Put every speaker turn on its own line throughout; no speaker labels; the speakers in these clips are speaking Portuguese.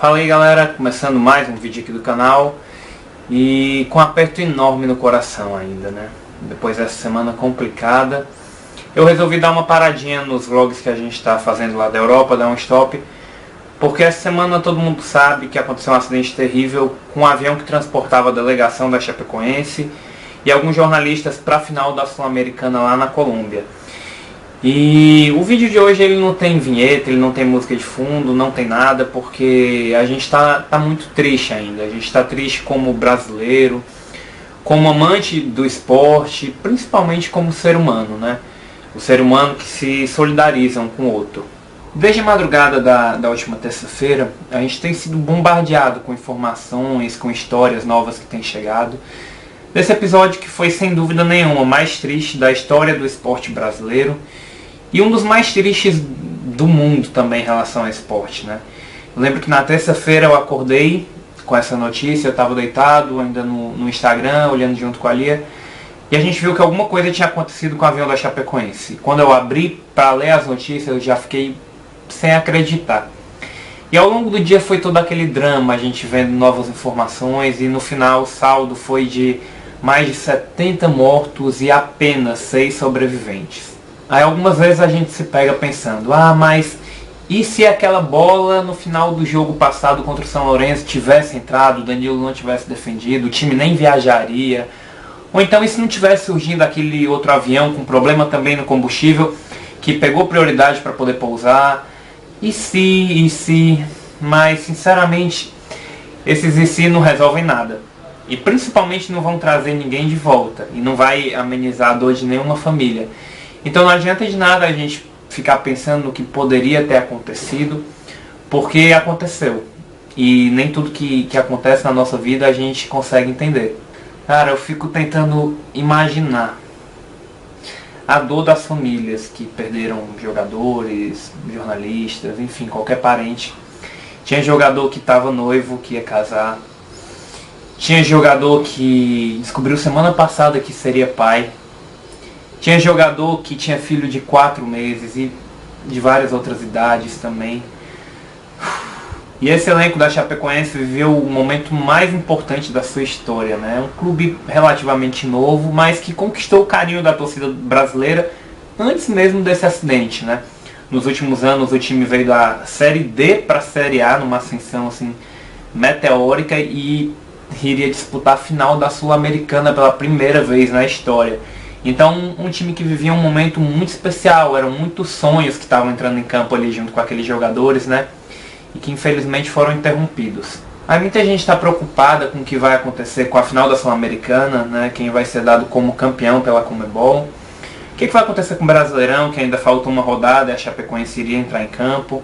Fala aí galera, começando mais um vídeo aqui do canal e com um aperto enorme no coração ainda, né? Depois dessa semana complicada, eu resolvi dar uma paradinha nos vlogs que a gente está fazendo lá da Europa, dar um stop, porque essa semana todo mundo sabe que aconteceu um acidente terrível com um avião que transportava a delegação da Chapecoense e alguns jornalistas para a final da Sul-Americana lá na Colômbia. E o vídeo de hoje ele não tem vinheta, ele não tem música de fundo, não tem nada, porque a gente tá muito triste ainda. A gente está triste como brasileiro, como amante do esporte, principalmente como ser humano, né? O ser humano que se solidariza um com o outro. Desde a madrugada da última terça-feira, a gente tem sido bombardeado com informações, com histórias novas que têm chegado. Desse episódio que foi sem dúvida nenhuma o mais triste da história do esporte brasileiro. E um dos mais tristes do mundo também em relação ao esporte, né? Eu lembro que na terça-feira eu acordei com essa notícia, eu estava deitado ainda no Instagram, olhando junto com a Lia, e a gente viu que alguma coisa tinha acontecido com o avião da Chapecoense. Quando eu abri para ler as notícias, eu já fiquei sem acreditar. E ao longo do dia foi todo aquele drama, a gente vendo novas informações, e no final o saldo foi de mais de 70 mortos e apenas 6 sobreviventes. Aí algumas vezes a gente se pega pensando, mas e se aquela bola no final do jogo passado contra o São Lourenço tivesse entrado, o Danilo não tivesse defendido, o time nem viajaria? Ou então e se não tivesse surgindo aquele outro avião com problema também no combustível, que pegou prioridade para poder pousar? E se... Mas sinceramente, esses e se não resolvem nada. E principalmente não vão trazer ninguém de volta, e não vai amenizar a dor de nenhuma família. Então não adianta de nada a gente ficar pensando no que poderia ter acontecido, porque aconteceu. E nem tudo que acontece na nossa vida a gente consegue entender. Cara, eu fico tentando imaginar a dor das famílias que perderam jogadores, jornalistas, enfim, qualquer parente. Tinha jogador que estava noivo, que ia casar. Tinha jogador que descobriu semana passada que seria pai. Tinha jogador que tinha filho de 4 meses e de várias outras idades também. E esse elenco da Chapecoense viveu o momento mais importante da sua história, né? Um clube relativamente novo, mas que conquistou o carinho da torcida brasileira antes mesmo desse acidente, né? Nos últimos anos o time veio da Série D para a Série A, numa ascensão assim, meteórica, e iria disputar a final da Sul-Americana pela primeira vez na história. Então um time que vivia um momento muito especial, eram muitos sonhos que estavam entrando em campo ali junto com aqueles jogadores, né? E que infelizmente foram interrompidos. Aí muita gente está preocupada com o que vai acontecer com a final da Sul-Americana, né? Quem vai ser dado como campeão pela Conmebol. O que vai acontecer com o Brasileirão, que ainda falta uma rodada e a Chapecoense iria entrar em campo.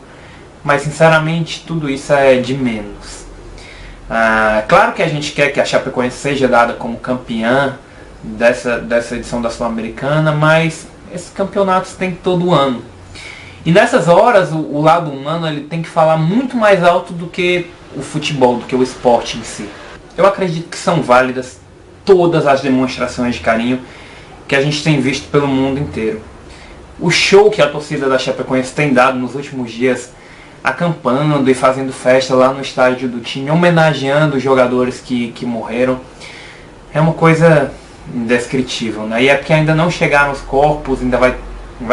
Mas sinceramente tudo isso é de menos. Claro que a gente quer que a Chapecoense seja dada como campeã dessa edição da Sul-Americana, mas esses campeonatos tem todo ano. E nessas horas o lado humano ele tem que falar muito mais alto do que o futebol, do que o esporte em si. Eu acredito que são válidas todas as demonstrações de carinho que a gente tem visto pelo mundo inteiro. O show que a torcida da Chapecoense tem dado nos últimos dias, acampando e fazendo festa lá no estádio do time, homenageando os jogadores que morreram, é uma coisa indescritível, né? E é porque ainda não chegaram os corpos, ainda vai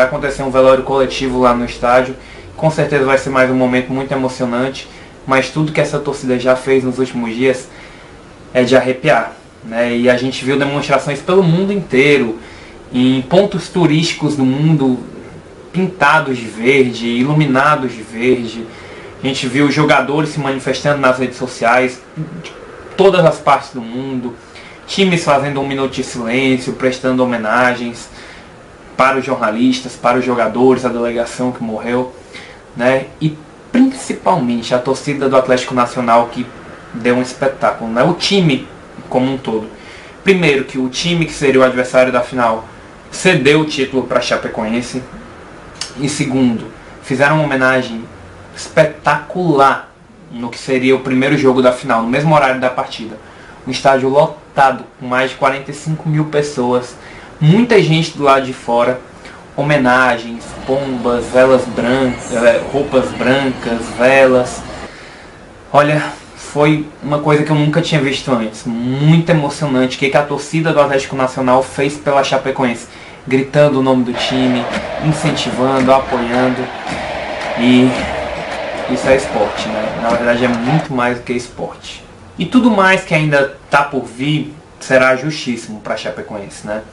acontecer um velório coletivo lá no estádio. Com certeza vai ser mais um momento muito emocionante, mas tudo que essa torcida já fez nos últimos dias é de arrepiar, né? E a gente viu demonstrações pelo mundo inteiro, em pontos turísticos do mundo pintados de verde, iluminados de verde. A gente viu jogadores se manifestando nas redes sociais de todas as partes do mundo, times fazendo 1 minuto de silêncio, prestando homenagens para os jornalistas, para os jogadores, a delegação que morreu, né? E principalmente a torcida do Atlético Nacional, que deu um espetáculo, né? O time como um todo. Primeiro, que o time que seria o adversário da final cedeu o título para a Chapecoense. E segundo, fizeram uma homenagem espetacular no que seria o primeiro jogo da final, no mesmo horário da partida. Um estádio lotado, com mais de 45 mil pessoas, muita gente do lado de fora, homenagens, pombas, velas brancas, roupas brancas, velas. Olha, foi uma coisa que eu nunca tinha visto antes. Muito emocionante. O que a torcida do Atlético Nacional fez pela Chapecoense. Gritando o nome do time, incentivando, apoiando. E isso é esporte, né? Na verdade é muito mais do que esporte. E tudo mais que ainda está por vir será justíssimo para a Chapecoense, né?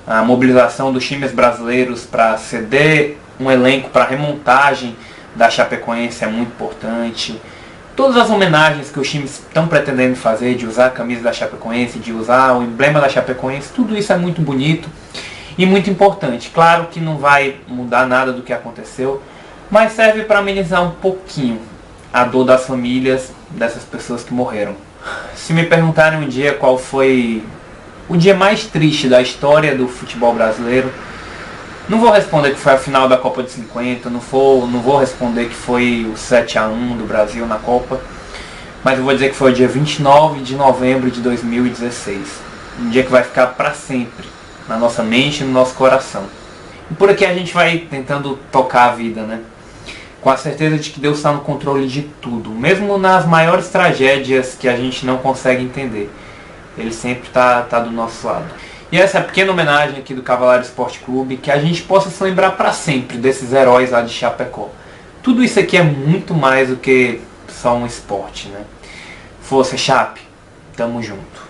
A mobilização dos times brasileiros para ceder um elenco para a remontagem da Chapecoense é muito importante. Todas as homenagens que os times estão pretendendo fazer, de usar a camisa da Chapecoense, de usar o emblema da Chapecoense, tudo isso é muito bonito e muito importante. Claro que não vai mudar nada do que aconteceu, mas serve para amenizar um pouquinho a dor das famílias dessas pessoas que morreram. Se me perguntarem um dia qual foi o dia mais triste da história do futebol brasileiro, não vou responder que foi a final da Copa de 50, não vou responder que foi o 7-1 do Brasil na Copa, mas eu vou dizer que foi o dia 29 de novembro de 2016. Um dia que vai ficar para sempre na nossa mente e no nosso coração. E por aqui a gente vai tentando tocar a vida, né? Com a certeza de que Deus está no controle de tudo, mesmo nas maiores tragédias que a gente não consegue entender. Ele sempre está do nosso lado. E essa é a pequena homenagem aqui do Cavalaria Esporte Clube, que a gente possa se lembrar para sempre desses heróis lá de Chapecó. Tudo isso aqui é muito mais do que só um esporte, né? Força, Chape, tamo junto.